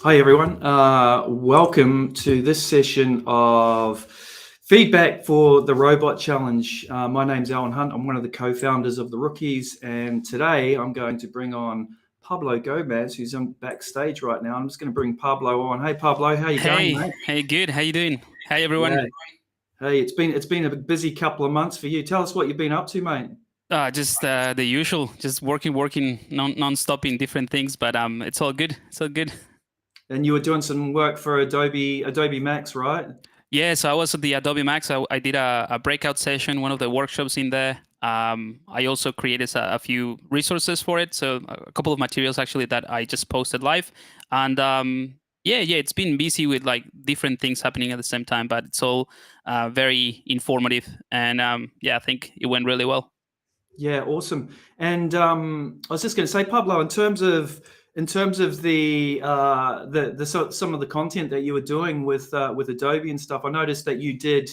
Hi, everyone. Welcome to this session of feedback for the Robot Challenge. My name's Alan Hunt. I'm one of the co-founders of the Rookies, and today I'm going to bring on Pablo Gomez, who's on backstage right now. I'm just going to bring Pablo on. Hey, Pablo, how you going, Hey, mate? hey, good. How you doing? Hey, everyone. Yeah. Hey, it's been a busy couple of months for you. Tell us what you've been up to, mate. Just the usual, just working non-stop in different things, but it's all good. It's all good. And you were doing some work for Adobe Max, right? Yeah, so I was at the Adobe Max. I did a breakout session, one of the workshops in there. I also created a few resources for it, so a couple of materials actually that I just posted live. And yeah, it's been busy with like different things happening at the same time, but it's all very informative. And yeah, I think it went really well. Yeah, awesome. And I was just going to say, Pablo, in terms of some of the content that you were doing with Adobe and stuff, I noticed that you did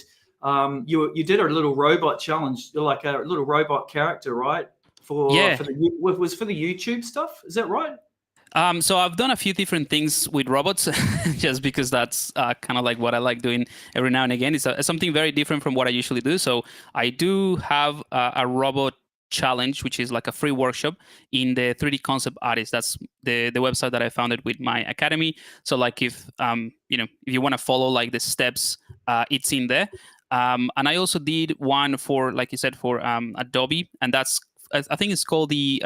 you did a little robot challenge, like a little robot character, right? Yeah, Was for the YouTube stuff. Is that right? so I've done a few different things with robots, just because that's kind of like what I like doing every now and again. It's something very different from what I usually do. So I do have a robot challenge, which is like a free workshop in the 3D Concept Artist. That's the website that I founded with my academy. So like if if you want to follow like the steps, it's in there. And I also did one for, like you said, for Adobe, and that's I think it's called the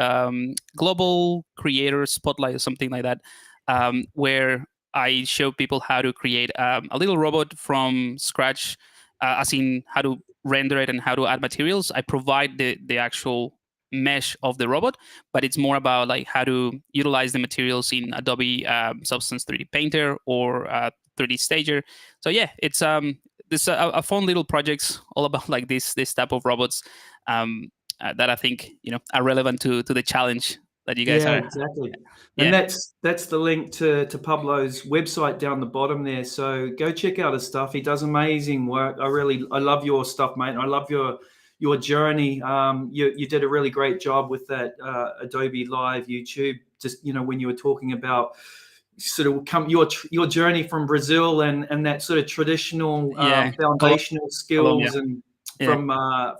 Global Creator Spotlight or something like that, where I show people how to create a little robot from scratch, as in how to render it and how to add materials. I provide the actual mesh of the robot, but it's more about like how to utilize the materials in Adobe Substance 3D Painter or 3D Stager. So yeah, it's this a fun little projects all about like this type of robots. Um, that I think are relevant to the challenge that you guys Yeah, are. exactly. And Yeah, that's the link to Pablo's website down the bottom there. So go check out his stuff. He does amazing work. I love your stuff, mate. I love your journey. You did a really great job with that Adobe Live YouTube. Just when you were talking about sort of your journey from Brazil and that sort of traditional yeah, foundational Colombia. skills and Yeah.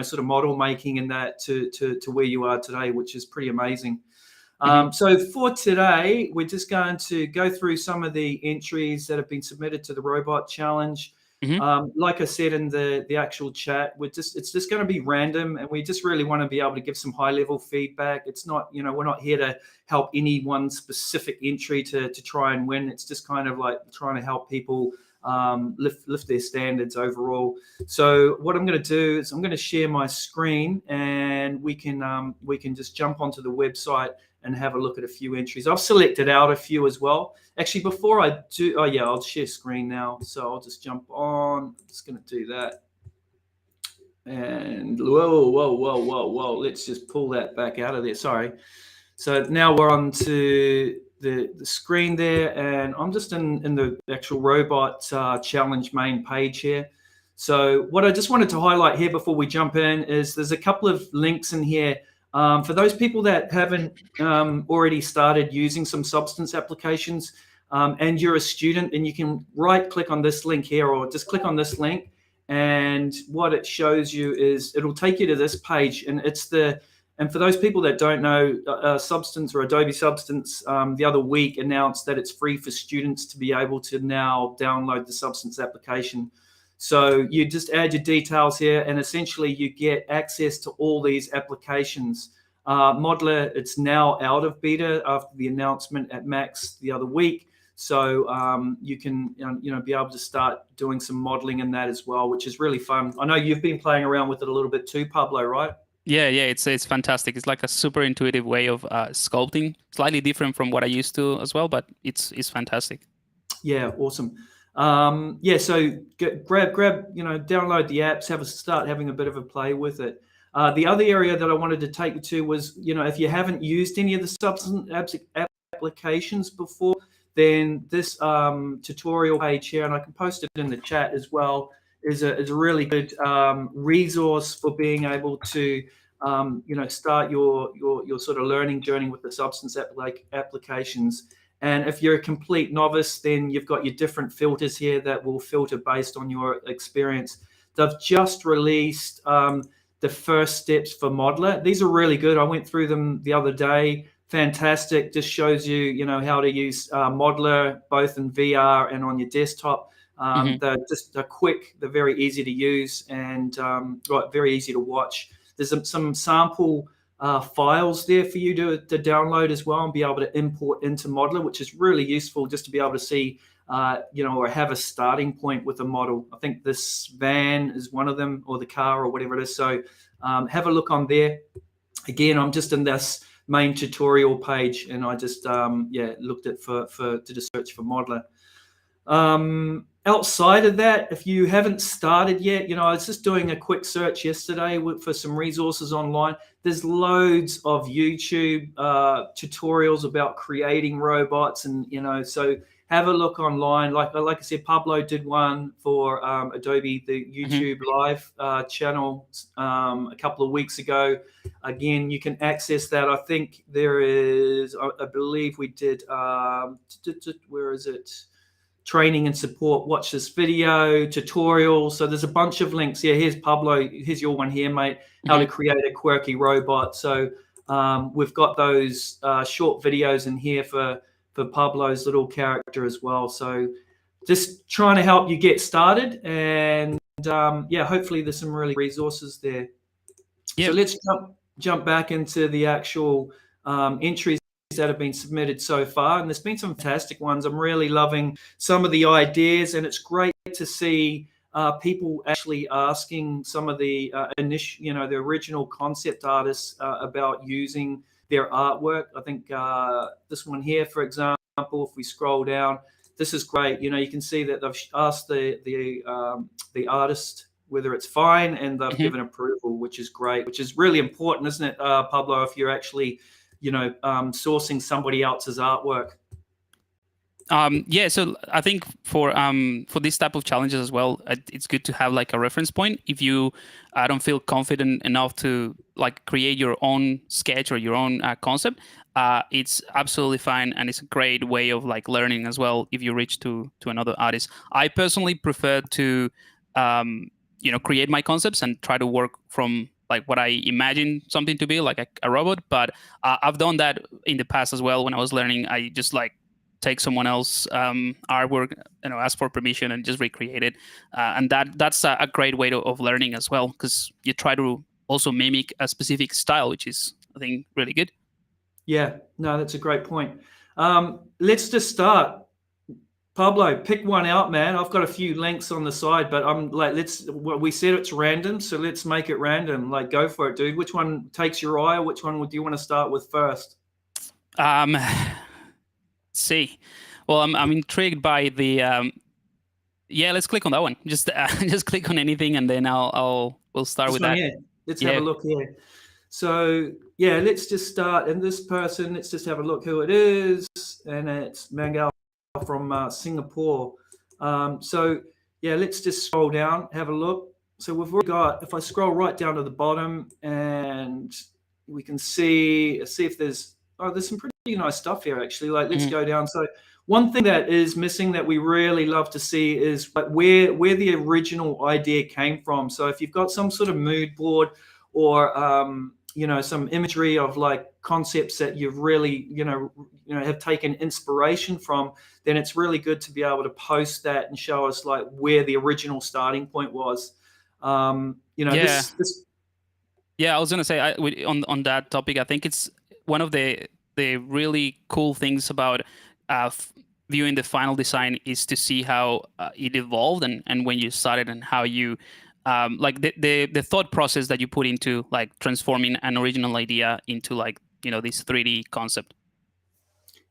sort of model making and that to where you are today, which is pretty amazing. Hmm. So for today, we're just going to go through some of the entries that have been submitted to the Robot Challenge. Hmm. Like I said in the actual chat, it's just going to be random, and we just really want to be able to give some high level feedback. It's not, we're not here to help any one specific entry to try and win. It's just kind of like trying to help people lift their standards overall. So what I'm going to do is I'm going to share my screen, and we can just jump onto the website and have a look at a few entries. I've selected out a few as well. Actually, before I do, oh yeah, I'll share screen now. So I'll just jump on. I'm just going to do that. And whoa. Let's just pull that back out of there. Sorry. So now we're on to the screen there, and I'm just in the actual robot challenge main page here. So what I just wanted to highlight here before we jump in is there's a couple of links in here for those people that haven't already started using some Substance applications, and you're a student, and you can right click on this link here or just click on this link, and what it shows you is it'll take you to this page, and for those people that don't know, Substance or Adobe Substance, the other week announced that it's free for students to be able to now download the Substance application. So you just add your details here, and essentially you get access to all these applications. Modeler, it's now out of beta after the announcement at Max the other week. So you can be able to start doing some modeling in that as well, which is really fun. I know you've been playing around with it a little bit too, Pablo, right? Yeah, it's fantastic. It's like a super intuitive way of sculpting, slightly different from what I used to as well, but it's fantastic. Yeah, awesome. Yeah, so download the apps, start having a bit of a play with it. The other area that I wanted to take you to was, if you haven't used any of the Substance applications before, then this tutorial page here, and I can post it in the chat as well, is a really good resource for being able to start your sort of learning journey with the Substance applications. And if you're a complete novice, then you've got your different filters here that will filter based on your experience. They've just released the first steps for Modeler. These are really good. I went through them the other day. Fantastic. Just shows you, how to use Modeler both in VR and on your desktop. They're quick. They're very easy to use and very easy to watch. There's some sample files there for you to download as well and be able to import into Modeler, which is really useful just to be able to see, or have a starting point with a model. I think this van is one of them, or the car, or whatever it is. So have a look on there. Again, I'm just in this main tutorial page, and I just looked at did a search for Modeler. Outside of that, if you haven't started yet, I was just doing a quick search yesterday for some resources online. There's loads of YouTube tutorials about creating robots, and so have a look online. Like I said, Pablo did one for Adobe, the YouTube Live channel a couple of weeks ago. Again, you can access that. I think there is, I believe we did, where is it? Training and support, watch this video, tutorial. So there's a bunch of links. Yeah, here's Pablo. Here's your one here, mate. How to create a quirky robot. So we've got those short videos in here for Pablo's little character as well. So just trying to help you get started. And hopefully there's some really resources there. Yep. So let's jump back into the actual entries that have been submitted so far, and there's been some fantastic ones. I'm really loving some of the ideas, and it's great to see people actually asking some of the the original concept artists about using their artwork. I think this one here, for example, if we scroll down, this is great. You can see that they've asked the artist whether it's fine, and they've given approval, which is great, which is really important, isn't it, Pablo, if you're actually sourcing somebody else's artwork? So I think for this type of challenges as well, it's good to have like a reference point. If you don't feel confident enough to like create your own sketch or your own concept, it's absolutely fine, and it's a great way of like learning as well if you reach to another artist. I personally prefer to create my concepts and try to work from like what I imagine something to be, like a robot. But I've done that in the past as well. When I was learning, I just like take someone else's artwork, ask for permission and just recreate it. And that's a great way of learning as well, because you try to also mimic a specific style, which is, I think, really good. Yeah, no, that's a great point. Let's just start. Pablo, pick one out, man. I've got a few links on the side, but I'm like, we said it's random, so let's make it random. Like, go for it, dude. Which one takes your eye, or which one would you want to start with first? Let's see. Well, I'm intrigued by the let's click on that one. Just click on anything, and then we'll start with that. Here. Let's have a look here. So let's just start. And this person, let's just have a look who it is, and it's Mangal from Singapore. Let's just scroll down, have a look. So we've already got, if I scroll right down to the bottom, and we can see if there's some pretty nice stuff here, actually. Like, let's go down. So one thing that is missing that we really love to see is like where the original idea came from. So if you've got some sort of mood board, or some imagery of like concepts that you've really have taken inspiration from, then it's really good to be able to post that and show us like where the original starting point was. I was gonna say, on that topic, I think it's one of the really cool things about viewing the final design is to see how it evolved and when you started, and how you like the thought process that you put into like transforming an original idea into like this 3D concept.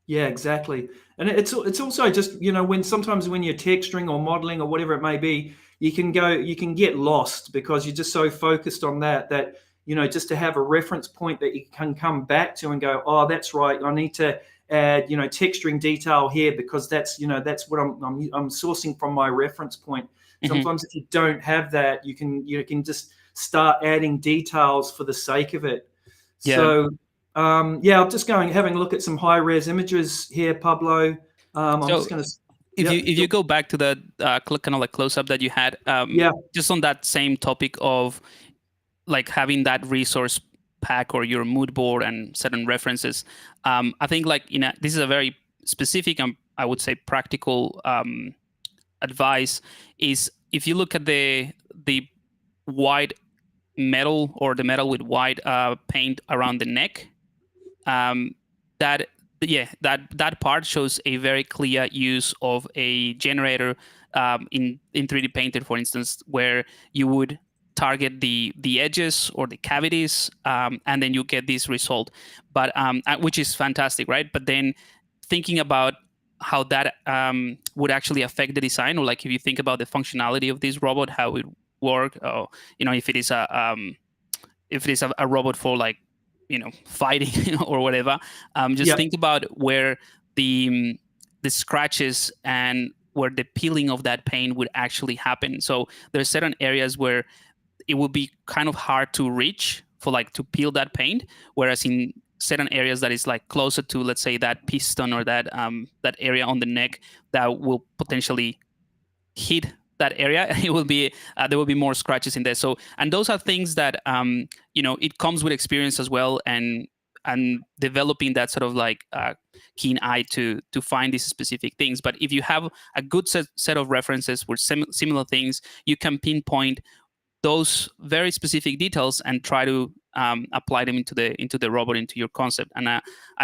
Yeah, exactly. And it's also just sometimes when you're texturing or modeling or whatever it may be, you can get lost because you're just so focused on that just to have a reference point that you can come back to and go, oh, that's right, I need to add texturing detail here because that's what I'm sourcing from my reference point. Sometimes if you don't have that, you can just start adding details for the sake of it. Yeah. So Yeah, I'm just having a look at some high res images here, Pablo. I'm So just going to. if Yep. you go back to the kind of like close up that you had, Yeah. just on that same topic of like having that resource pack or your mood board and certain references, I think like this is a very specific and I would say practical advice. Is if you look at the white metal or the metal with white paint around the neck, um, that that part shows a very clear use of a generator in 3D Painter, for instance, where you would target the edges or the cavities, and then you get this result. But which is fantastic, right? But then thinking about how that would actually affect the design, or like if you think about the functionality of this robot, how it work, or if it is a robot for like fighting or whatever, just Yep. think about where the scratches and where the peeling of that paint would actually happen. So there's certain areas where it would be kind of hard to reach for like to peel that paint, whereas in certain areas that is like closer to, let's say, that piston or that area on the neck, that will potentially hit that area, it will be there will be more scratches in there. So, and those are things that it comes with experience as well, and developing that sort of like keen eye to find these specific things. But if you have a good set of references with similar things, you can pinpoint those very specific details and try to apply them into the robot, into your concept. And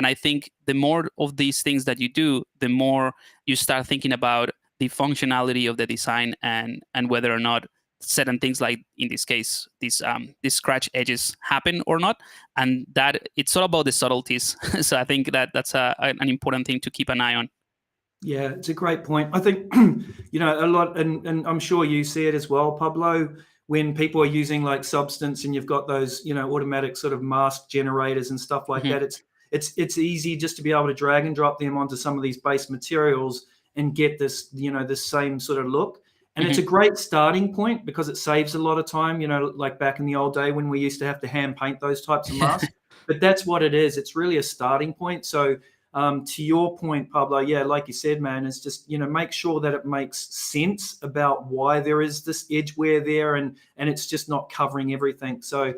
I think the more of these things that you do, the more you start thinking about the functionality of the design, and whether or not certain things, like in this case these scratch edges, happen or not. And that it's all about the subtleties. So I think that that's an important thing to keep an eye on. Yeah, it's a great point. I think, a lot, and I'm sure you see it as well, Pablo, when people are using like substance and you've got those, automatic sort of mask generators and stuff like Hmm. that. It's easy just to be able to drag and drop them onto some of these base materials and get this, this same sort of look. And it's Hmm. a great starting point because it saves a lot of time, like back in the old day when we used to have to hand paint those types of masks. But that's what it is. It's really a starting point. So to your point, Pablo, yeah, like you said, man, is just make sure that it makes sense about why there is this edge wear there, and it's just not covering everything. So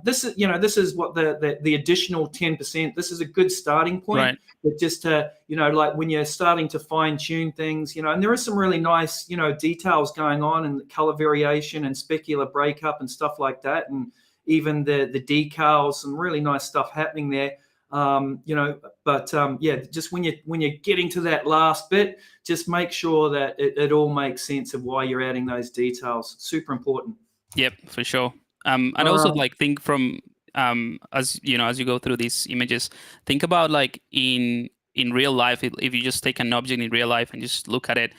this is what the additional 10%. This is a good starting point. Right. But just to like when you're starting to fine tune things, and there is some really nice details going on, and color variation and specular breakup and stuff like that, and even the decals, some really nice stuff happening there. But yeah, just when you're getting to that last bit, just make sure that it all makes sense of why you're adding those details. Super important. Yep, for sure. And also Um, like think from as as you go through these images, think about like in real life. If you just take an object in real life and just look at it,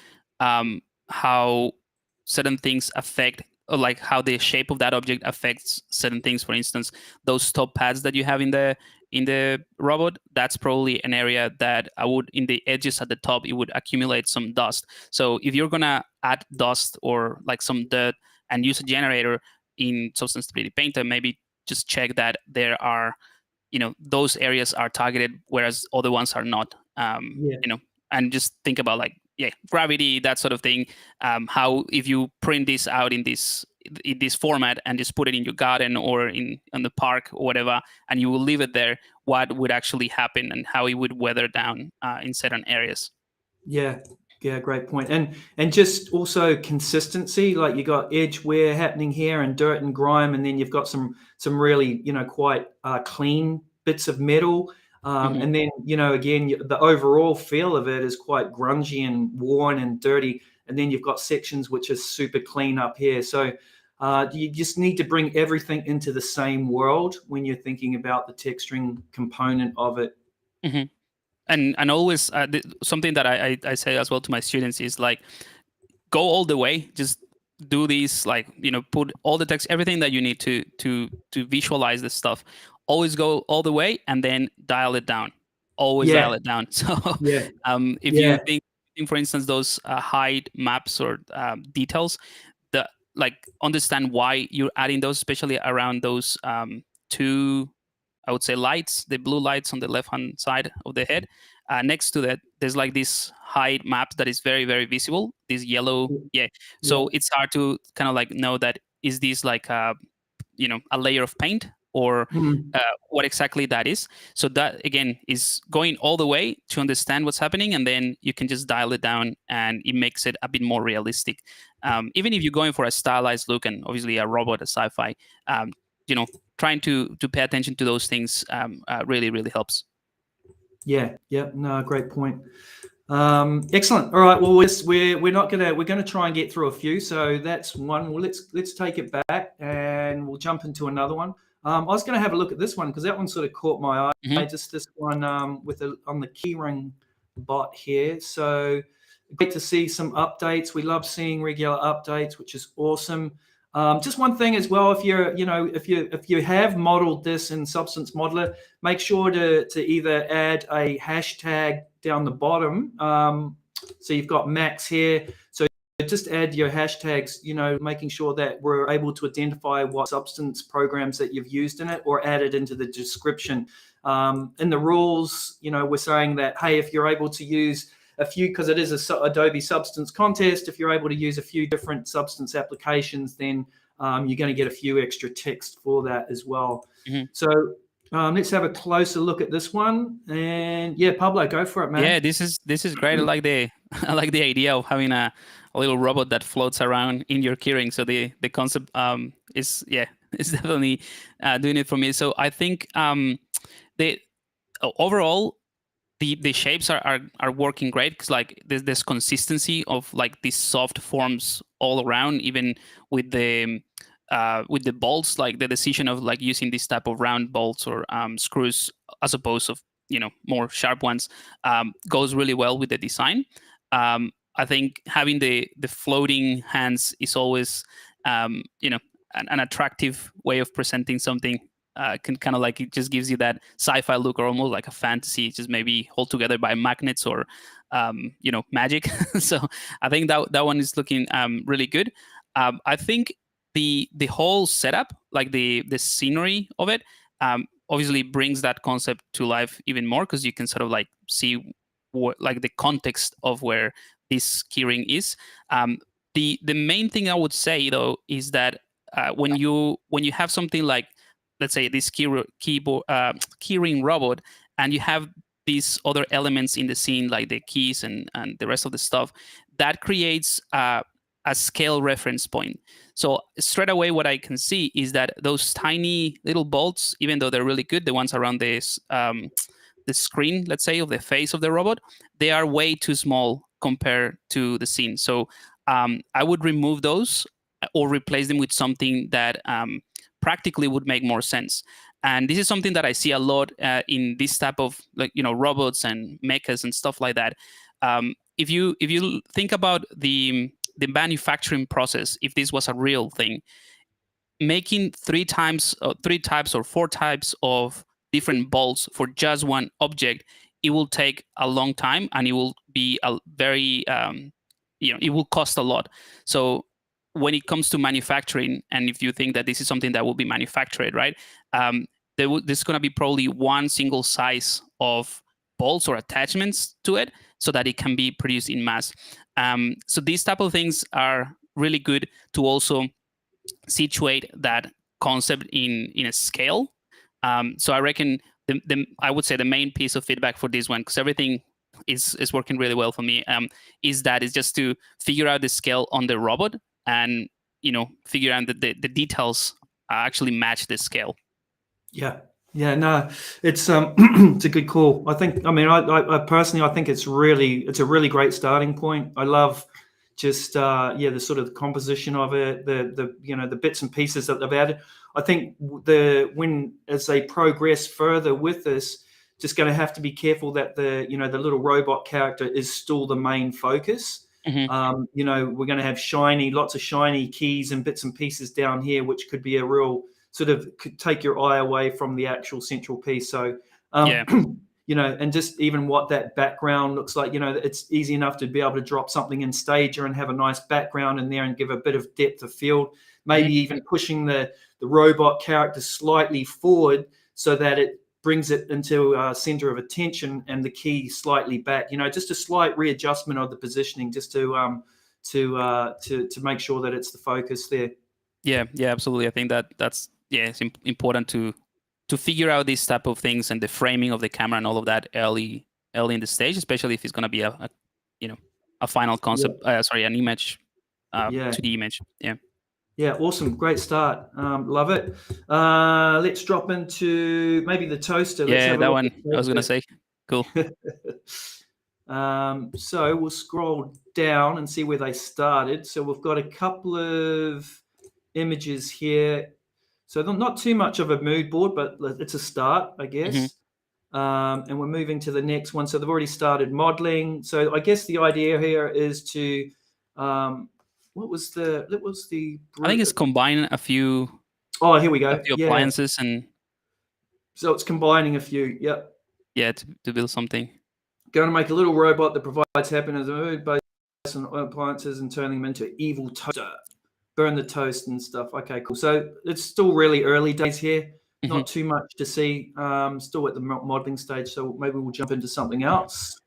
how certain things affect, or like how the shape of that object affects certain things. For instance, those top pads that you have in the robot, that's probably an area that I would, in the edges at the top, it would accumulate some dust. So if you're gonna add dust or like some dirt and use a generator in Substance 3D Painter, maybe just check that there are, those areas are targeted, whereas other ones are not. yeah, And just think about like, yeah, gravity, that sort of thing. How if you print this out in this format and just put it in your garden or in the park or whatever, and you will leave it there, what would actually happen and how it would weather down in certain areas. yeah, yeah, great point. And just also consistency. Like you got edge wear happening here, and dirt and grime, and then you've got some really quite clean bits of metal. Hmm. And then again, the overall feel of it is quite grungy and worn and dirty. And then you've got sections which are super clean up here. So you just need to bring everything into the same world when you're thinking about the texturing component of it. Hmm. And always something that I say as well to my students is like, go all the way. Just do these, like, put all the text, everything that you need to visualize this stuff. Always go all the way, and then dial it down. Always Yeah, dial it down. So yeah, if you yeah. think, for instance, those hide maps or details, the like understand why you're adding those, especially around those two, I would say lights, the blue lights on the left-hand side of the head. Next to that, there's like this hide map that is very, very visible. This yellow, yeah. So it's hard to kind of like know that is this like a layer of paint or what exactly that is. So that again is going all the way to understand what's happening, and then you can just dial it down, and it makes it a bit more realistic. Even if you're going for a stylized look and obviously a robot, a sci-fi, trying to pay attention to those things really, really helps. Yeah. No, great point. Excellent. All right. Well, we're gonna try and get through a few. So that's one. Well, let's take it back and we'll jump into another one. I was going to have a look at this one because that one sort of caught my eye. Mm-hmm. Just this one on the keyring bot here. So great to see some updates. We love seeing regular updates, which is awesome. Just one thing as well, if you have modeled this in Substance Modeler, make sure to either add a hashtag down the bottom. So you've got Max here. So just add your hashtags, making sure that we're able to identify what Substance programs that you've used in it, or add it into the description. In the rules, we're saying that, hey, if you're able to use a few, because it is a Adobe Substance contest, if you're able to use a few different Substance applications, then you're going to get a few extra ticks for that as well. Mm-hmm. So let's have a closer look at this one. And yeah, Pablo, go for it, man. Yeah, this is great. I like the idea of having a little robot that floats around in your keyring. So the concept is definitely doing it for me. So I think overall the shapes are working great, because like there's consistency of like these soft forms all around, even with the bolts, like the decision of like using this type of round bolts or screws as opposed to more sharp ones goes really well with the design. I think having the floating hands is always an attractive way of presenting something. Can kind of like, it just gives you that sci-fi look, or almost like a fantasy, just maybe hold together by magnets or magic. So I think that one is looking really good. I think the whole setup, like the scenery of it, obviously brings that concept to life even more, because you can sort of like see what, like the context of where this keyring is. The main thing I would say though is that when you have something like, let's say, this keyring robot, and you have these other elements in the scene like the keys and the rest of the stuff, that creates a scale reference point. So straight away what I can see is that those tiny little bolts, even though they're really good, the ones around this the screen, let's say, of the face of the robot, they are way too small compared to the scene. So I would remove those or replace them with something that practically would make more sense. And this is something that I see a lot in this type of robots and mechas and stuff like that. If you think about the manufacturing process, if this was a real thing, making 3 types or 4 types of different bolts for just one object, it will take a long time, and it will be a very it will cost a lot. So when it comes to manufacturing, and if you think that this is something that will be manufactured, right, there's going to be probably one single size of bolts or attachments to it, so that it can be produced in mass. So these type of things are really good to also situate that concept in a scale. So I reckon I would say the main piece of feedback for this one, because everything is working really well for me, is that it's just to figure out the scale on the robot, and figure out that the details actually match the scale. Yeah, no, it's it's a good call. I personally, I think it's a really great starting point. I love just the sort of the composition of it, the bits and pieces that they've added. I think as they progress further with this, just going to have to be careful that the little robot character is still the main focus. Mm-hmm. We're going to have lots of shiny keys and bits and pieces down here, which could be a real could take your eye away from the actual central piece. So, and just even what that background looks like, it's easy enough to be able to drop something in Stager and have a nice background in there and give a bit of depth of field, maybe even pushing the robot character slightly forward so that it brings it into center of attention and the key slightly back. Just a slight readjustment of the positioning, just to make sure that it's the focus there. Yeah, absolutely. I think that's it's important to figure out these type of things and the framing of the camera and all of that early in the stage, especially if it's going to be a final concept. An image, 2D image. Yeah. Yeah, awesome. Great start. Love it. Let's drop into maybe the toaster. Let's have that one. I was going to say. Cool. So we'll scroll down and see where they started. So we've got a couple of images here. So not too much of a mood board, but it's a start, I guess. And we're moving to the next one. So they've already started modeling. So I guess the idea here is to what was the I think it's combine a few. Oh, here we go. A few appliances and. So it's combining a few. Yep. Yeah, to build something. Going to make a little robot that provides happiness based on appliances and turning them into evil toaster. Burn the toast and stuff. Okay, cool. So it's still really early days here. Not too much to see. Still at the modeling stage. So maybe we'll jump into something else.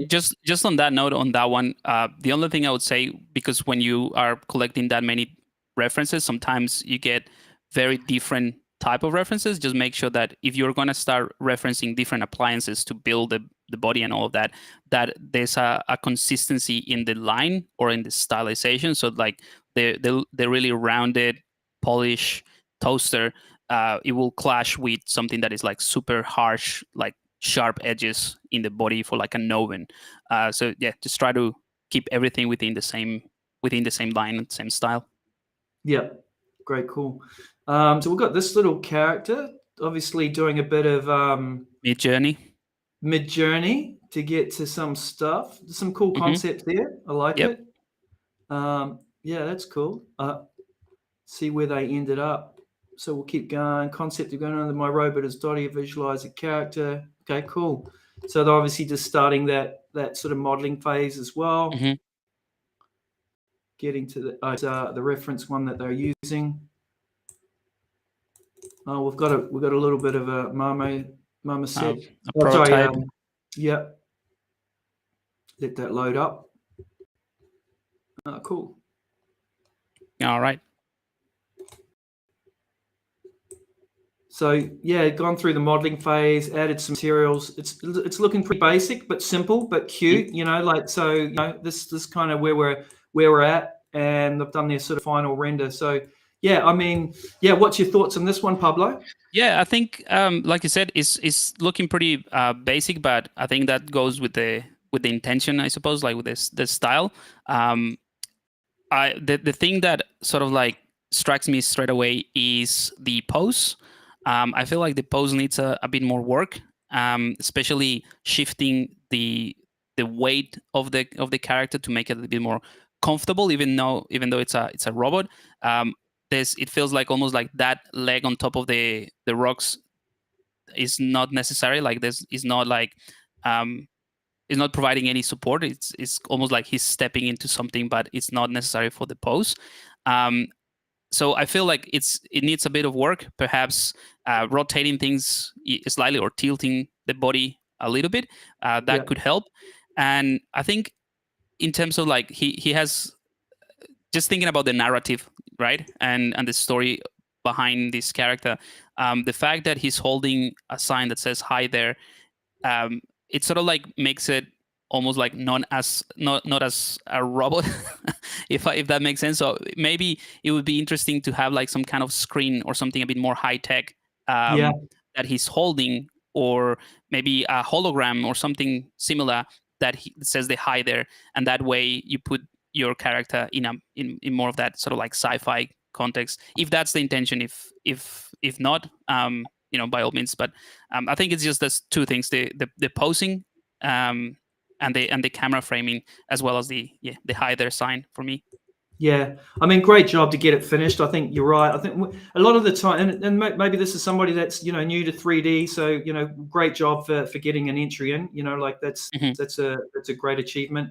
Just on that note, on that one, the only thing I would say, because when you are collecting that many references, sometimes you get very different type of references. Just make sure that if you're going to start referencing different appliances to build the body and all of that, that there's a consistency in the line or in the stylization. So like the really rounded, polished toaster, it will clash with something that is like super harsh, like sharp edges in the body for like an oven. So yeah, just try to keep everything within the same line and same style. Yeah, great, cool. So we've got this little character, obviously doing a bit of mid-journey to get to some stuff. There's some cool concepts there. I like it. Yeah, that's cool. See where they ended up. So we'll keep going. Concept of going under my robot as Dottie, visualize a character. Okay, cool. So they're obviously just starting that sort of modeling phase as well. Getting to the reference one that they're using. Oh, we've got a little bit of a marmoset. A prototype. Yeah. Let that load up. Cool. All right. So yeah, gone through the modeling phase, added some materials. It's looking pretty basic, but simple, but cute. This kind of where we're at, and I've done their sort of final render. So yeah, I mean, yeah. What's your thoughts on this one, Pablo? Yeah, I think, like you said, it's looking pretty basic, but I think that goes with the intention, I suppose, like with the style. The thing that sort of like strikes me straight away is the pose. I feel like the pose needs a bit more work, especially shifting the weight of the character to make it a bit more comfortable, even though it's a robot. It feels like almost like that leg on top of the rocks is not necessary. Like this is not like is not providing any support. It's almost like he's stepping into something, but it's not necessary for the pose. So I feel like it needs a bit of work, perhaps rotating things slightly or tilting the body a little bit. That could help. And I think in terms of like he has, just thinking about the narrative, right, and the story behind this character, the fact that he's holding a sign that says "Hi there," it sort of like makes it almost like not as a robot, if that makes sense. So maybe it would be interesting to have like some kind of screen or something a bit more high tech that he's holding, or maybe a hologram or something similar that says the "Hi there," and that way you put your character in more of that sort of like sci-fi context, if that's the intention. If not, by all means. But I think it's just those two things: the posing and the camera framing, as well as the "Hi there" sign for me. Yeah, I mean, great job to get it finished. I think you're right. I think a lot of the time, and maybe this is somebody that's new to 3D, so great job for getting an entry in. Like that's a great achievement.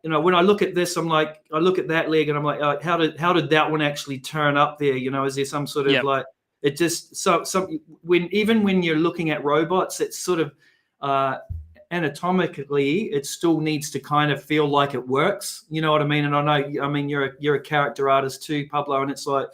When I look at this, I'm like, I look at that leg and I'm like, how did that one actually turn up there? Is there some sort of like it just even when you're looking at robots, it's sort of anatomically, it still needs to kind of feel like it works. You know what I mean? And I mean, you're a character artist too, Pablo, and it's like,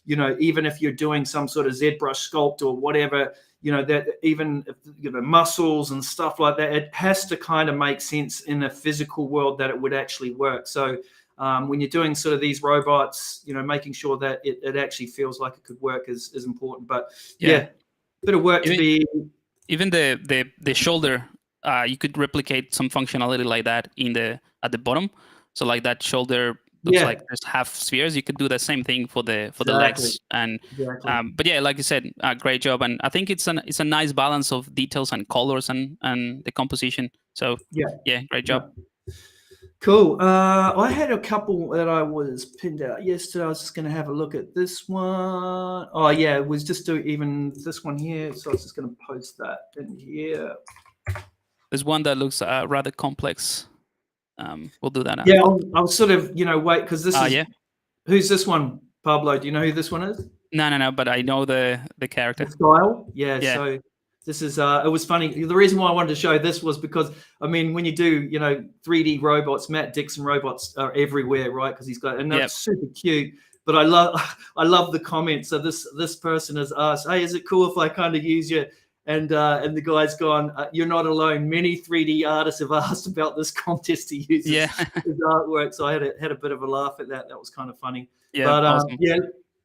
you know, even if you're doing some sort of ZBrush sculpt or whatever, you know, that even you know, muscles and stuff like that, it has to kind of make sense in a physical world that it would actually work. So when you're doing sort of these robots, you know, making sure that it actually feels like it could work is important. But yeah, bit of work to be. Even the shoulder, you could replicate some functionality like that at the bottom. So like that shoulder looks like there's half spheres. You could do the same thing for the legs. And but yeah, like you said, great job. And I think it's a nice balance of details and colors and the composition. So yeah, great job. Cool. I had a couple that I was pinned out yesterday. I was just going to have a look at this one. Oh yeah, it was just even this one here. So I was just going to post that in here. There's one that looks rather complex. We'll do that now. Yeah, I'll sort of, you know, wait, because this is who's this one, Pablo? Do you know who this one is? No, but I know the character. The style? Yeah. So this is it was funny. The reason why I wanted to show this was because I mean, when you do, you know, 3D robots, Matt Dixon robots are everywhere, right? Because he's got, and they're super cute. But I love the comments. So this person has asked, "Hey, is it cool if I kind of use you?" And the guy's gone, "You're not alone. Many 3D artists have asked about this contest to use his artwork." So I had a bit of a laugh at that. That was kind of funny. Yeah, but awesome.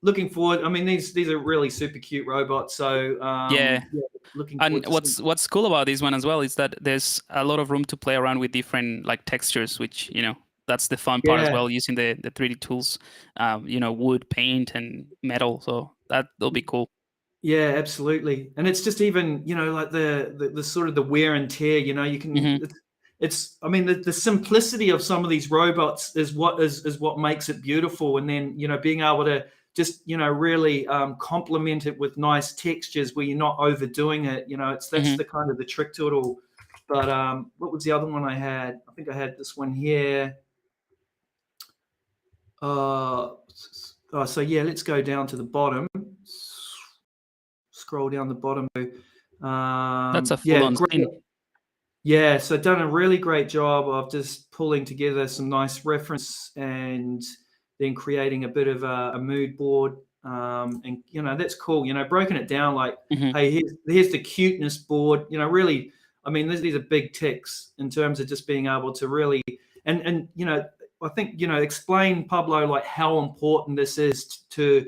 looking forward. I mean, these are really super cute robots. So looking forward. And what's cool about this one as well is that there's a lot of room to play around with different like textures, which, you know, that's the fun part as well, using the 3D tools, you know, wood, paint, and metal. So that'll be cool. Yeah, absolutely. And it's just even, you know, like the sort of the wear and tear, you know, you can it's I mean the simplicity of some of these robots is what makes it beautiful. And then, you know, being able to just, you know, really complement it with nice textures where you're not overdoing it, you know, that's the kind of the trick to it all. But what was the other one I had? I think I had this one here. So yeah, let's go down to the bottom. Scroll down the bottom. That's a full-on scene. Yeah, so done a really great job of just pulling together some nice reference and then creating a bit of a mood board. And, you know, that's cool. You know, broken it down like, hey, here's the cuteness board. You know, really, I mean, these are big ticks in terms of just being able to really, and you know, I think, you know, explain, Pablo, like how important this is to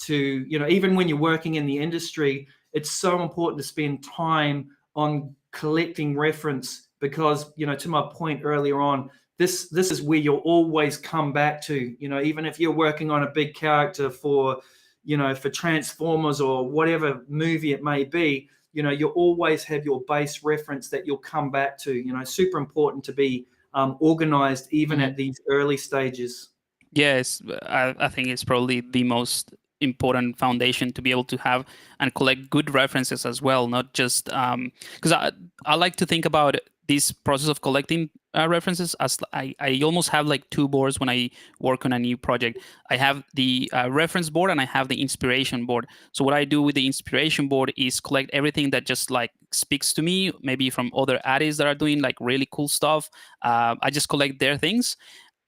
you know, even when you're working in the industry, it's so important to spend time on collecting reference because, you know, to my point earlier on, this is where you'll always come back to, you know, even if you're working on a big character for, you know, for Transformers or whatever movie it may be, you know, you'll always have your base reference that you'll come back to. You know, super important to be organized even at these early stages. Yes, I think it's probably the most important foundation to be able to have and collect good references as well, not just because I like to think about this process of collecting references as I almost have like two boards when I work on a new project. I have the reference board and I have the inspiration board. So what I do with the inspiration board is collect everything that just like speaks to me, maybe from other artists that are doing like really cool stuff. I just collect their things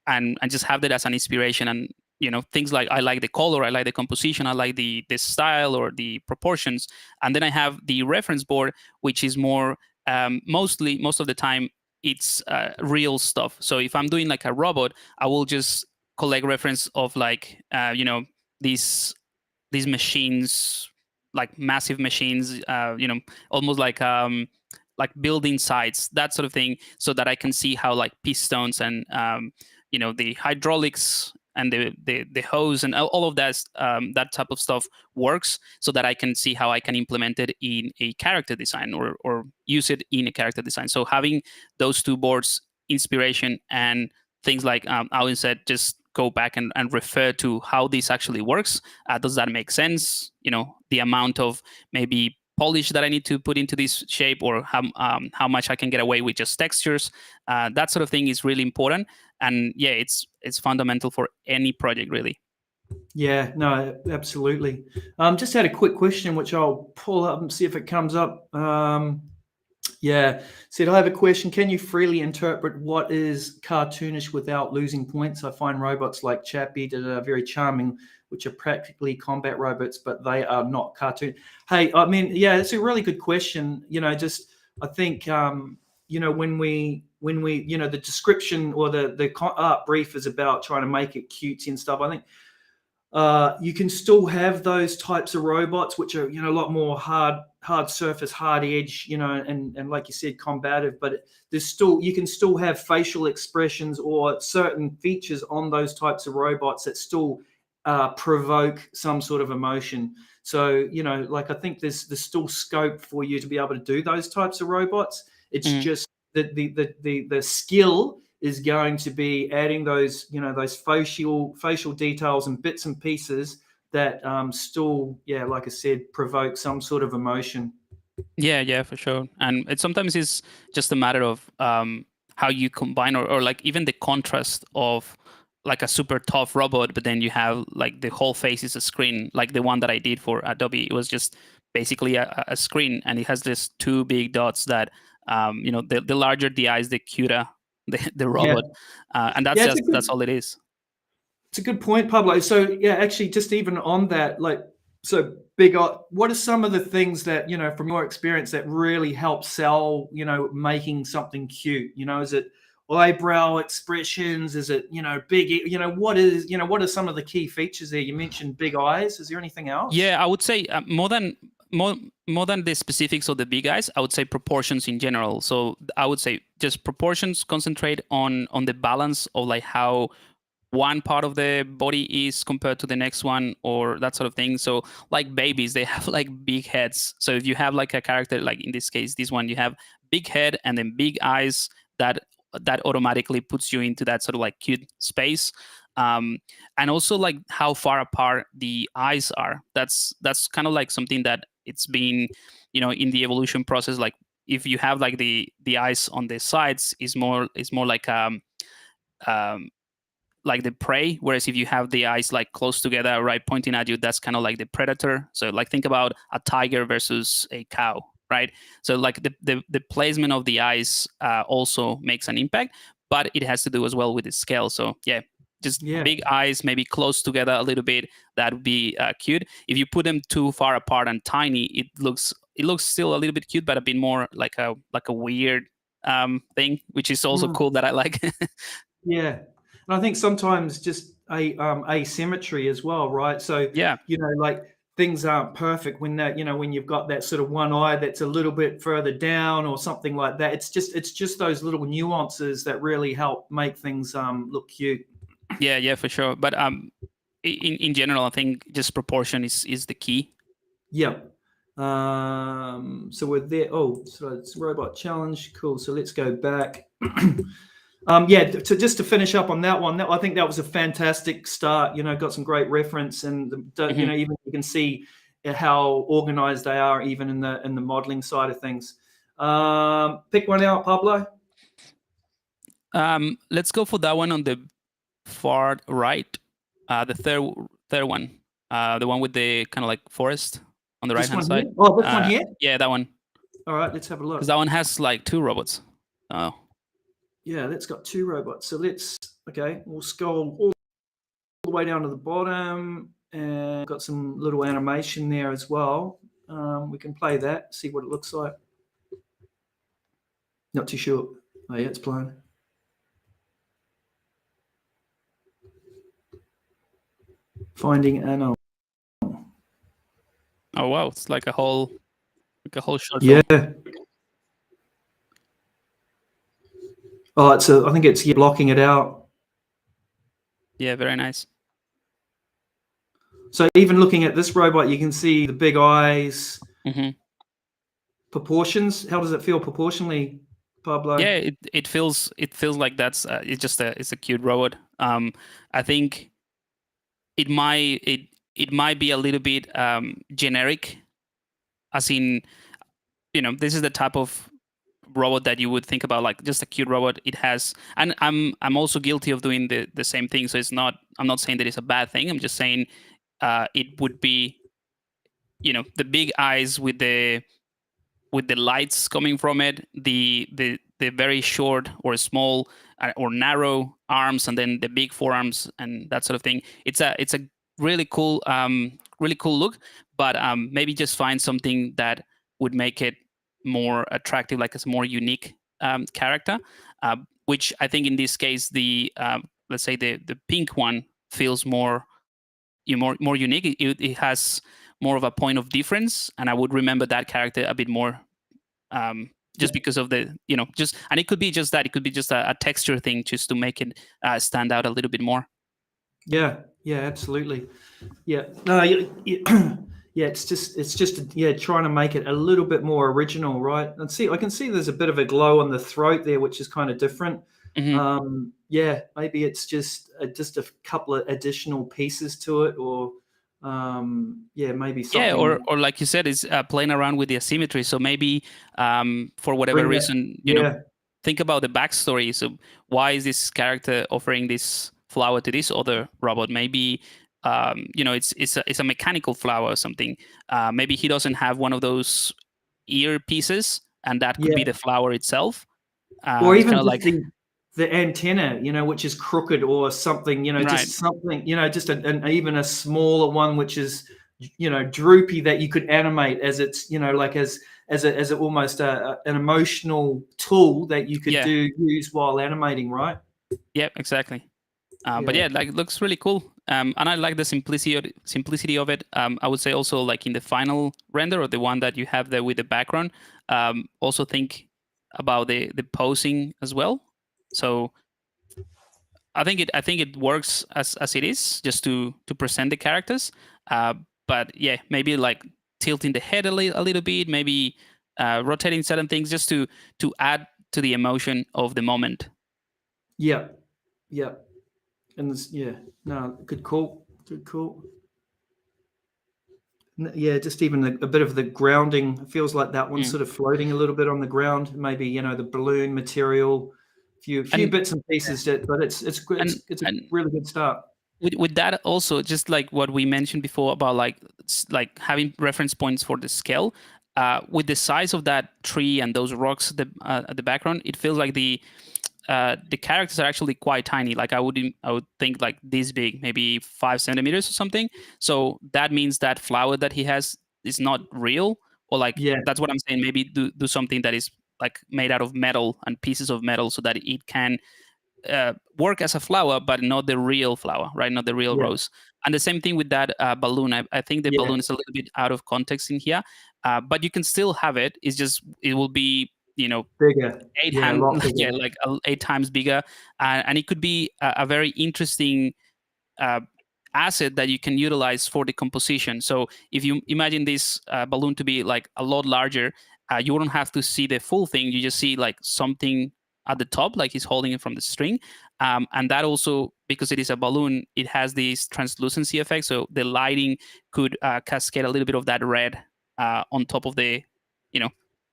and just have that as an inspiration. And you know, things like I like the color, I like the composition, I like the style or the proportions. And then I have the reference board, which is more most of the time it's real stuff. So if I'm doing like a robot, I will just collect reference of like you know, these machines, like massive machines, you know, almost like building sites, that sort of thing, so that I can see how like pistons and you know, the hydraulics and the hose and all of that that type of stuff works, so that I can see how I can implement it in a character design or use it in a character design. So having those two boards, inspiration and things like Alvin said, just go back and refer to how this actually works. Does that make sense? You know, the amount of maybe polish that I need to put into this shape, or how much I can get away with just textures. That sort of thing is really important. And yeah, it's fundamental for any project, really. Yeah, no, absolutely. Just had a quick question, which I'll pull up and see if it comes up. Yeah, said I have a question. Can you freely interpret what is cartoonish without losing points? I find robots like Chappie that are very charming, which are practically combat robots, but they are not cartoon. Hey, I mean, yeah, it's a really good question. Just I think when we the description or the art brief is about trying to make it cutesy and stuff. I think you can still have those types of robots, which are a lot more hard surface, hard edge, and like you said, combative. But you can still have facial expressions or certain features on those types of robots that still provoke some sort of emotion. So like I think there's still scope for you to be able to do those types of robots. It's Mm. just that the skill is going to be adding those facial details and bits and pieces that still, yeah, like I said, provoke some sort of emotion. Yeah, for sure. And it sometimes is just a matter of how you combine, or like even the contrast of like a super tough robot, but then you have like the whole face is a screen, like the one that I did for Adobe. It was just basically a screen, and it has this two big dots that the larger the eyes, the cuter the Yeah, robot, and yeah, that's all it is. it's a good point, Pablo. So yeah, actually, just even on that, like, so big. What are some of the things that from your experience that really help sell? Making something cute. Is it eyebrow expressions? Is it big? What are some of the key features there? You mentioned big eyes. Is there anything else? Yeah, I would say more than the specifics of the big eyes, I would say proportions in general. So I would say just proportions, concentrate on the balance of like how one part of the body is compared to the next one, or that sort of thing. So like babies, they have like big heads. So if you have like a character, like in this case this one, you have big head and then big eyes, that automatically puts you into that sort of like cute space. And also like how far apart the eyes are, that's kind of like something that it's been in the evolution process. Like if you have like the eyes on the sides, is more um like the prey, whereas if you have the eyes like close together, right, pointing at you, that's kind of like the predator. So like think about a tiger versus a cow, right? So like the placement of the eyes also makes an impact, but it has to do as well with the scale. So yeah, just Yeah. big eyes maybe close together a little bit, that would be cute. If you put them too far apart and tiny, it looks still a little bit cute, but a bit more like a weird thing, which is also Mm. cool, that I like. Yeah, and I think sometimes just asymmetry as well, right? So Yeah. like things aren't perfect when you've got that sort of one eye that's a little bit further down or something like that. It's just those little nuances that really help make things look cute. Yeah, for sure. But in general, I think just proportion is the key. Yeah. So we're there. Oh, so it's robot challenge. Cool. So let's go back. Yeah, just to finish up on that one, I think that was a fantastic start. Got some great reference, and Hmm. even you can see how organized they are, even in the modeling side of things. Pick one out, Pablo. Let's go for that one on the far right, the third one, the one with the kind of like forest on the right This hand one here. side. Oh, this one here. Yeah, that one, All right, let's have a because look. that one has like two robots. Oh, Yeah, that's got two robots. So we'll scroll all the way down to the bottom, and got some little animation there as well. We can play that, see what it looks like. Not too sure. Oh yeah, it's playing. Finding Anna. oh wow, it's like a whole short Yeah. film. Oh, I think it's blocking it out. Yeah, very nice. So even looking at this robot, you can see the big eyes, Hmm. proportions. How does it feel proportionally, Pablo? Yeah, it feels like it's a cute robot. I think it might be a little bit generic, as in, this is the type of robot that you would think about, like just a cute robot. It has, and I'm also guilty of doing the same thing. So I'm not saying that it's a bad thing. I'm just saying it would be, the big eyes with the lights coming from it, the very short or small or narrow arms, and then the big forearms and that sort of thing. It's a really cool look, but maybe just find something that would make it more attractive, like a more unique character. Which I think in this case, the let's say the pink one feels more unique. It has more of a point of difference, and I would remember that character a bit more, just because of the just, and it could be just that, it could be just a texture thing, just to make it stand out a little bit more. Yeah, absolutely. Yeah, no, yeah, it's just trying to make it a little bit more original, right? And I can see there's a bit of a glow on the throat there, which is kind of different. Yeah, maybe it's just a couple of additional pieces to it, or maybe something. Yeah, or like you said, is playing around with the asymmetry. So maybe for whatever reason, think about the backstory. So why is this character offering this flower to this other robot? Maybe it's a mechanical flower or something. Maybe he doesn't have one of those ear pieces, and that could be the flower itself. Or It's even kind of just like the antenna, which is crooked or something, right. just something, just even a smaller one, which is, droopy, that you could animate as it's, like as almost an emotional tool that you could use while animating, right? Yeah, exactly. But yeah, like, it looks really cool. And I like the simplicity of it. I would say also, like, in the final render, or the one that you have there with the background, also think about the posing as well. So I think it works as it is, just to present the characters. But yeah, maybe like tilting the head a little bit, maybe rotating certain things, just to add to the emotion of the moment. Yeah, and good call. Yeah, just even a bit of the grounding. It feels like that one's sort of floating a little bit on the ground. Maybe the balloon material, few bits and pieces. But it's a really good start. With that also, just like what we mentioned before about like having reference points for the scale, with the size of that tree and those rocks at the background, it feels like the characters are actually quite tiny. Like I would think like this big, maybe 5 centimeters or something. So that means that flower that he has is not real, or like, that's what I'm saying. Maybe do something that is like made out of metal and pieces of metal, so that it can work as a flower, but not the real flower, right? Not the real rose. And the same thing with that balloon. I think the balloon is a little bit out of context in here, but you can still have it. It's just, it will be, bigger, 8 times bigger, and it could be a very interesting asset that you can utilize for the composition. So if you imagine this balloon to be like a lot larger, you wouldn't have to see the full thing. You just see like something at the top, like he's holding it from the string. And that also, because it is a balloon, it has this translucency effect. So the lighting could cascade a little bit of that red on top of the,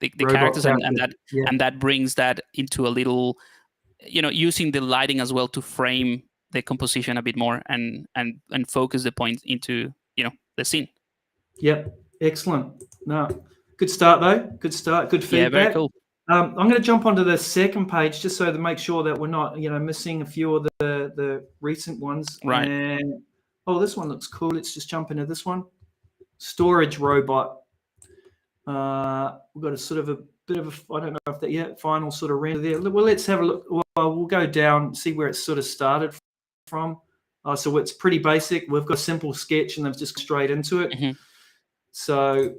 the characters, and that brings that into a little, using the lighting as well to frame the composition a bit more, and focus the point into the scene. Yep, excellent. No, good start though. Good start. Good feedback. Yeah, very cool. I'm going to jump onto the second page just so to make sure that we're not, missing a few of the recent ones. Right. And this one looks cool. Let's just jump into this one. Storage robot. We've got a sort of a bit of I don't know if that final sort of render there. Well, let's have a look. Well, we'll go down, see where it sort of started from. So it's pretty basic. We've got a simple sketch, and they've just straight into it. Mm-hmm. So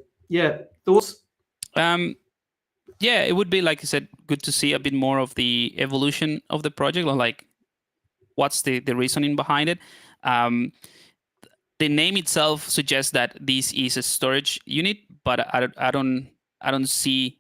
thoughts? Yeah, it would be, like you said, good to see a bit more of the evolution of the project, or like what's the reasoning behind it. The name itself suggests that this is a storage unit, but I don't see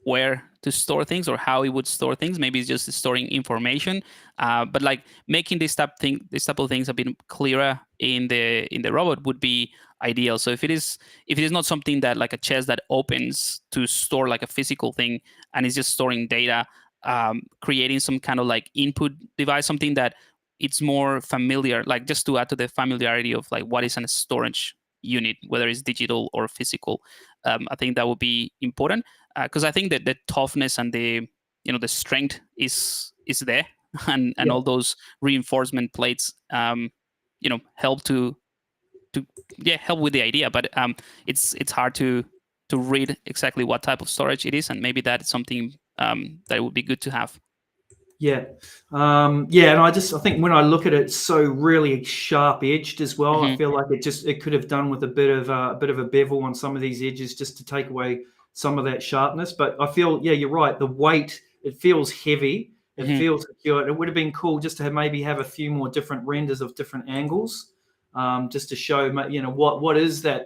where to store things or how it would store things. Maybe it's just storing information, but like making this type of things a bit clearer in the robot would be ideal. So if it is not something that, like a chest that opens to store like a physical thing, and it's just storing data, creating some kind of like input device, something that it's more familiar, like just to add to the familiarity of like what is a storage unit, whether it's digital or physical. I think that would be important, because I think that the toughness and the the strength is there, and Yeah. all those reinforcement plates help to help with the idea, but it's hard to read exactly what type of storage it is, and maybe that's something that would be good to have. Yeah, yeah, and I think when I look at it, it's so really sharp edged as well. I Hmm. feel like it could have done with a bit of a bevel on some of these edges just to take away some of that sharpness. But I feel, yeah, you're right. The weight, it feels heavy. It Hmm. feels secure. It would have been cool just to maybe have a few more different renders of different angles, just to show, what is that?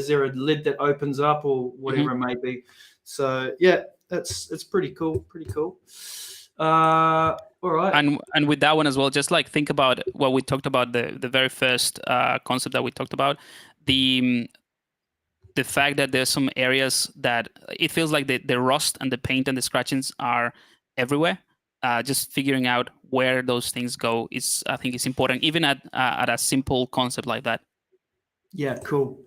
Is there a lid that opens up or Hmm. whatever it may be? So yeah, it's pretty cool. Pretty cool. All right. And with that one as well, just like think about what we talked about, the very first concept that we talked about, the the fact that there's some areas that it feels like the rust and the paint and the scratchings are everywhere. Just figuring out where those things go is, I think, is important, even at a simple concept like that. Yeah, cool.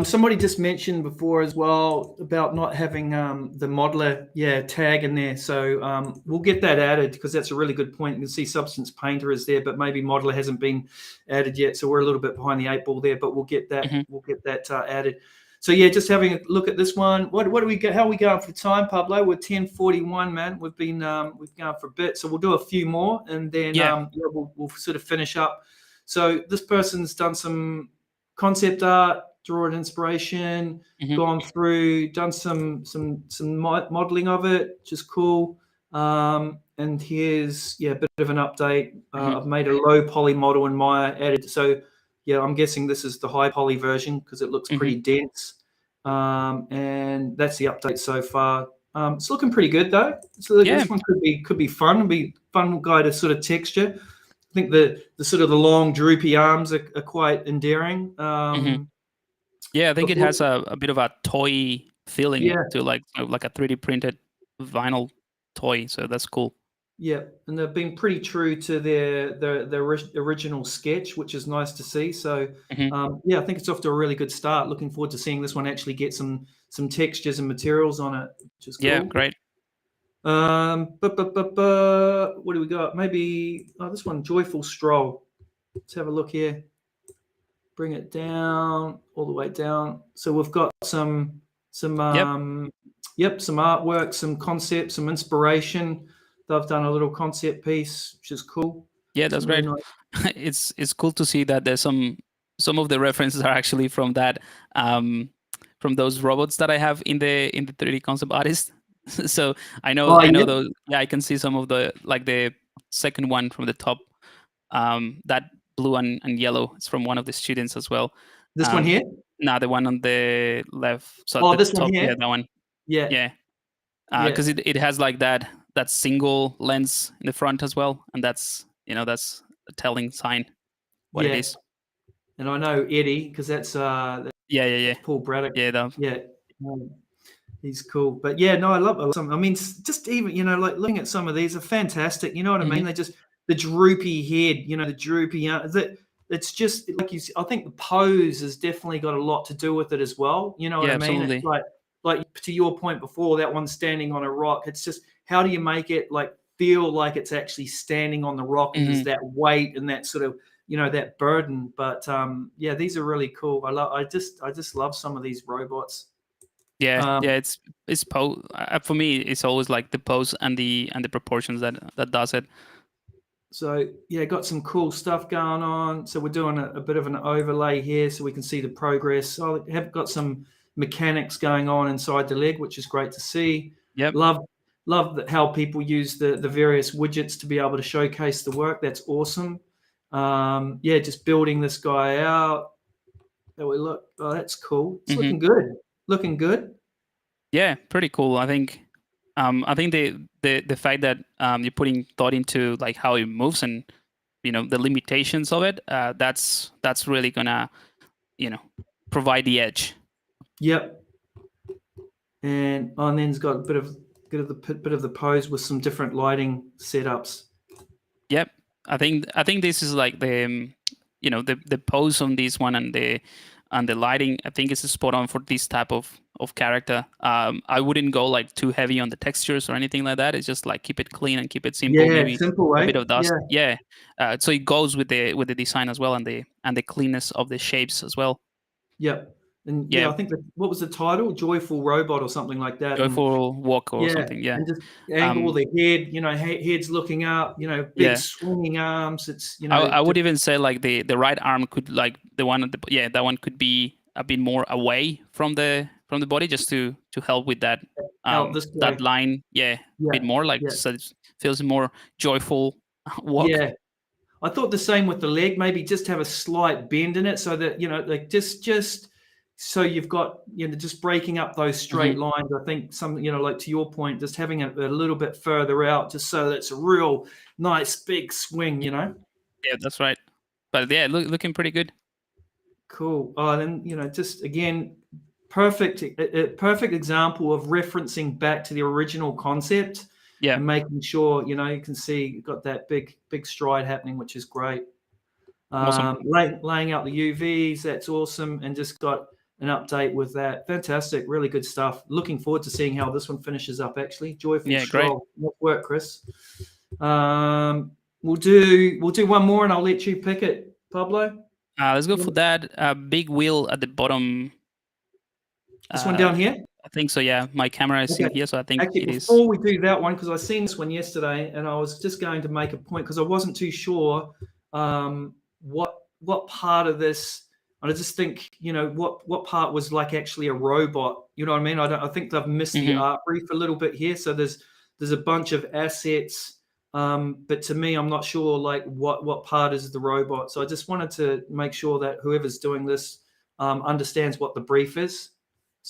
Somebody just mentioned before as well about not having the modeler, tag in there. So we'll get that added because that's a really good point. You can see Substance Painter is there, but maybe modeler hasn't been added yet. So we're a little bit behind the eight ball there, but we'll get that. Hmm. We'll get that added. So yeah, just having a look at this one. What do we get? How are we going for time, Pablo? We're 10:41, man. We've gone for a bit, so we'll do a few more, and then Yeah. we'll sort of finish up. So this person's done some concept art, draw an inspiration, Hmm. gone through, done some modeling of it, which is cool. And here's a bit of an update. Hmm. I've made a low poly model in Maya, added. So yeah, I'm guessing this is the high poly version because it looks Hmm. pretty dense. And that's the update so far. It's looking pretty good though. So Yeah. this one could be fun. It'll be fun guy to sort of texture. I think the sort of the long droopy arms are quite endearing. Hmm. Yeah, I think it Before, has a bit of a toy feeling yeah, to like a 3D printed vinyl toy. So that's cool. yeah, and they've been pretty true to their original sketch, which is nice to see. So Hmm. yeah, I think it's off to a really good start. Looking forward to seeing this one actually get some textures and materials on it, which is Yeah, cool. great. What do we got? Maybe this one, Joyful Stroll. Let's have a look here. Bring it down, all the way down. So we've got some some Yep. artwork, some concepts, some inspiration. They've done a little concept piece, which is cool. Yeah, that's Some really great. nice. It's cool to see that there's some of the references are actually from that from those robots that I have in the 3D concept artist. So Oh I know yeah, those. Yeah, I can see some of the second one from the top. That blue and yellow is from one of the students as well. this one Um, here. Now the one on the left, so at Oh, the this one top, yeah, here. that one, Yeah, yeah, yeah, because it has like that single lens in the front as well, and that's a telling sign what it yeah. is. And I know Eddie because Yeah, yeah, yeah, that's Paul Braddock. yeah. Yeah. Um, He's cool, but yeah, no, I love some. I mean, just even like looking at some of these are fantastic. You know what I Hmm. mean? They just the droopy head, the droopy. That it's just like I think the pose has definitely got a lot to do with it as well. You know what Yeah, I mean? It's absolutely. like to your point before, that one standing on a rock. It's just how do you make it like feel like it's actually standing on the rock, and there's Hmm. that weight and that sort of that burden. But yeah, these are really cool. I just love some of these robots. Yeah, Um, yeah. It's pose for me. It's always like the pose and the proportions that does it. So yeah, got some cool stuff going on. So we're doing a bit of an overlay here so we can see the progress. I have got some mechanics going on inside the leg, which is great to see. Yep. Love how people use the various widgets to be able to showcase the work. That's awesome. Yeah, just building this guy out. There we look. Oh, that's cool. It's Hmm. looking good. Looking good. Yeah, pretty cool. I think the fact that you're putting thought into like how it moves and the limitations of it, that's really gonna you know provide the edge. Yep. And then it's got a bit of the pose with some different lighting setups. Yep. I think this is like the the pose on this one and the lighting. I think is spot on for this type of character. I wouldn't go like too heavy on the textures or anything like that. It's just like keep it clean and keep it simple. Yeah, Maybe simple, a right? bit of dust. Yeah, Yeah. So it goes with the design as well and the cleanness of the shapes as well. yeah. And yeah, Yeah. I think what was the title? Joyful Robot or something like that. And Joyful walk or yeah, something. Yeah. and just angle the head, head's looking up, big Yeah. swinging arms. It's, I would even say like the right arm could like the one at the that one could be a bit more away from the body just to help with that out this that way. line a Yeah, bit more like yeah, so it feels more joyful walk. yeah. I thought the same with the leg. Maybe just have a slight bend in it, so that like just so you've got just breaking up those straight Hmm. lines. I think some like to your point, just having it a little bit further out, just so that it's a real nice big swing. Yeah, that's right. But yeah, looking pretty good. Cool. Oh, then just again, perfect, a perfect example of referencing back to the original concept Yeah, and making sure you can see you've got that big stride happening, which is great. awesome. Laying out the UVs, that's awesome, and just got an update with that. Fantastic, really good stuff. Looking forward to seeing how this one finishes up. Actually, joyful Yeah, great. stroll. Nice work, Chris. We'll do one more, and I'll let you pick it, Pablo. Let's go for that big wheel at the bottom. This one down here. I think so. Yeah, my camera is in Okay. here, so I think Actually, it is. before we do that one, because I seen this one yesterday, and I was just going to make a point because I wasn't too sure what part of this. And I just think what part was like actually a robot. You know what I mean? I think they've missed the Hmm. art brief a little bit here. So there's a bunch of assets, but to me, I'm not sure like what part is the robot. So I just wanted to make sure that whoever's doing this understands what the brief is.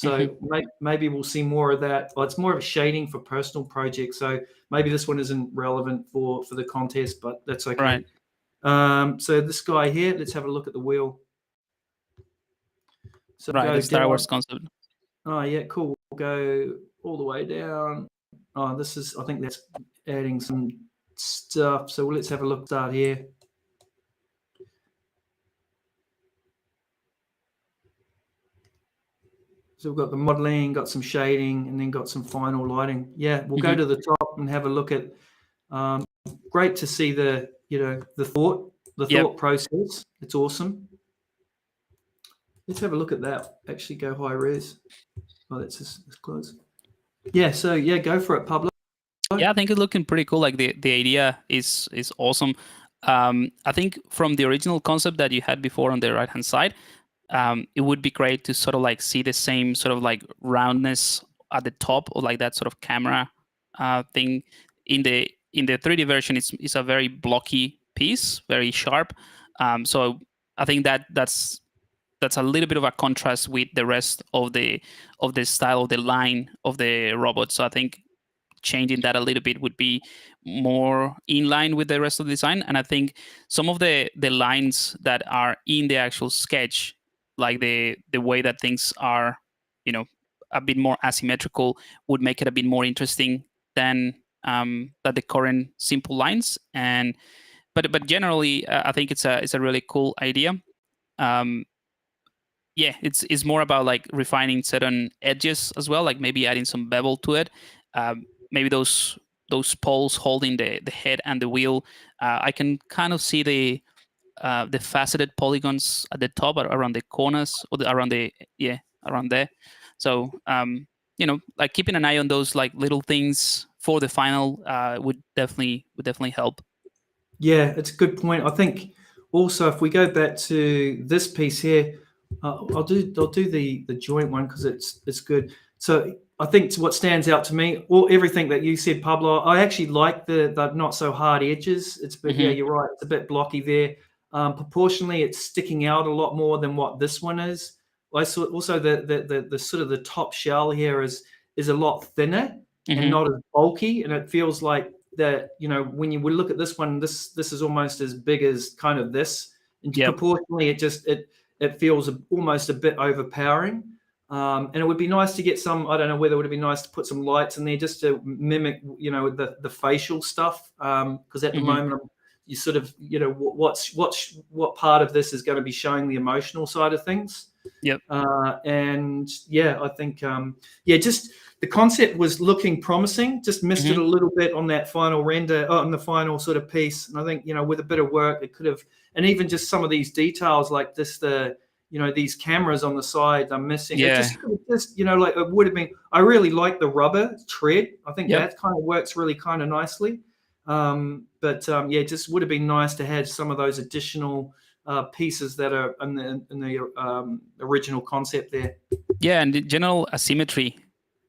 Hmm. So maybe we'll see more of that. Well, it's more of a shading for personal projects. So maybe this one isn't relevant for the contest, but that's okay. Right. So this guy here, let's have a look at the wheel. So Right, go the Star down. Wars concept. Oh yeah, cool. We'll go all the way down. Oh, I think that's adding some stuff. So let's have a look. Start here. So we've got the modeling, got some shading, and then got some final lighting. Yeah, we'll go to the top and have a look at. Great to see the thought process. It's awesome. Let's have a look at that. Actually, go high res. Oh, that's close. Yeah. So yeah, go for it, Pablo. Yeah, I think it's looking pretty cool. Like the idea is awesome. I think from the original concept that you had before on the right hand side, it would be great to sort of like see the same sort of like roundness at the top or like that sort of camera thing. In the 3D version, it's a very blocky piece, very sharp. So I think that's a little bit of a contrast with the rest of the style of the line of the robot. So I think changing that a little bit would be more in line with the rest of the design. And I think some of the lines that are in the actual sketch, like the way that things are, a bit more asymmetrical, would make it a bit more interesting than that the current simple lines. And but generally, I think it's a really cool idea. Um, yeah, it's more about like refining certain edges as well, like maybe adding some bevel to it. Maybe those poles holding the head and the wheel. I can kind of see the faceted polygons at the top around the corners or around around there. So like keeping an eye on those like little things for the final would definitely help. Yeah, it's a good point. I think also if we go back to this piece here, I'll do the joint one because it's good. So I think what stands out to me, everything that you said, Pablo, I actually like the not so hard edges. It's but yeah, Hmm. you're right. It's a bit blocky there. Proportionally, it's sticking out a lot more than what this one is. I saw also the sort of the top shell here is a lot thinner and Hmm. not as bulky, and it feels like that when you look at this one, this is almost as big as kind of this, and Yep. proportionally, it feels almost a bit overpowering. And it would be nice to get some. I don't know whether it would be nice to put some lights in there just to mimic, the facial stuff. Because at the Hmm. moment, I'm you sort of, what part of this is going to be showing the emotional side of things. Yep. And yeah, I think just the concept was looking promising. Just missed it a little bit on that final render, on the final sort of piece. And I think with a bit of work, it could have, and even just some of these details like this, these cameras on the side are missing. Yeah. It just like it would have been. I really like the rubber tread. I think that kind of works really kind of nicely. It just would have been nice to have some of those additional pieces that are in the original concept there. Yeah, and the general asymmetry,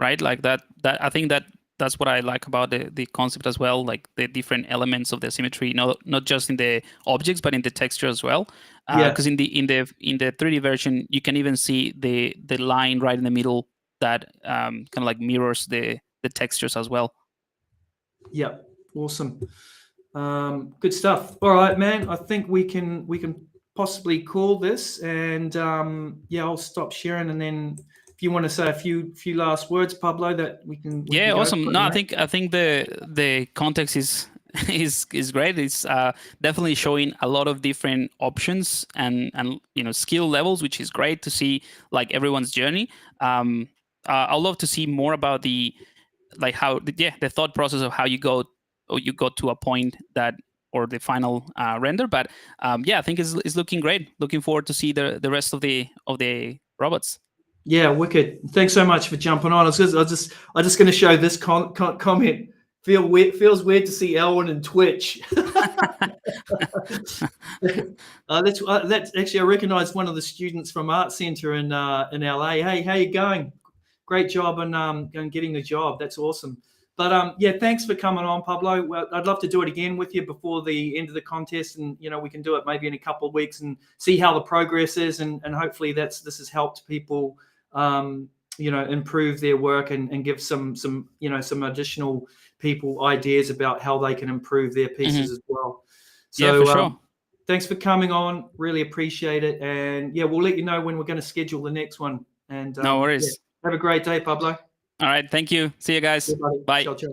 right? Like that I think that's what I like about the concept as well, like the different elements of the asymmetry, not just in the objects but in the texture as well. Because in the 3D version, you can even see the line right in the middle that kind of like mirrors the textures as well. Yeah, awesome. Good stuff. All right, man. I think we can possibly call this, and I'll stop sharing, and then if you want to say a few last words, Pablo, that we can. Yeah, awesome. No, I think the context is great. It's definitely showing a lot of different options and skill levels, which is great to see, like everyone's journey. I'd love to see more about the thought process of how you got to a point that, or the final render. But I think it's looking great. Looking forward to see the rest of the robots. Yeah, wicked. Thanks so much for jumping on. I was just going to show this comment. Feels weird to see Elwin and Twitch. That's actually, I recognise one of the students from Art Centre in LA. Hey, how you going? Great job on getting the job. That's awesome. But thanks for coming on, Pablo. Well, I'd love to do it again with you before the end of the contest, and we can do it maybe in a couple of weeks and see how the progress is, and hopefully this has helped people improve their work and give some additional people ideas about how they can improve their pieces as well. So for sure. Thanks for coming on. Really appreciate it. And we'll let you know when we're going to schedule the next one. And no worries. Have a great day, Pablo. All right. Thank you. See you guys. Bye. Ciao, ciao.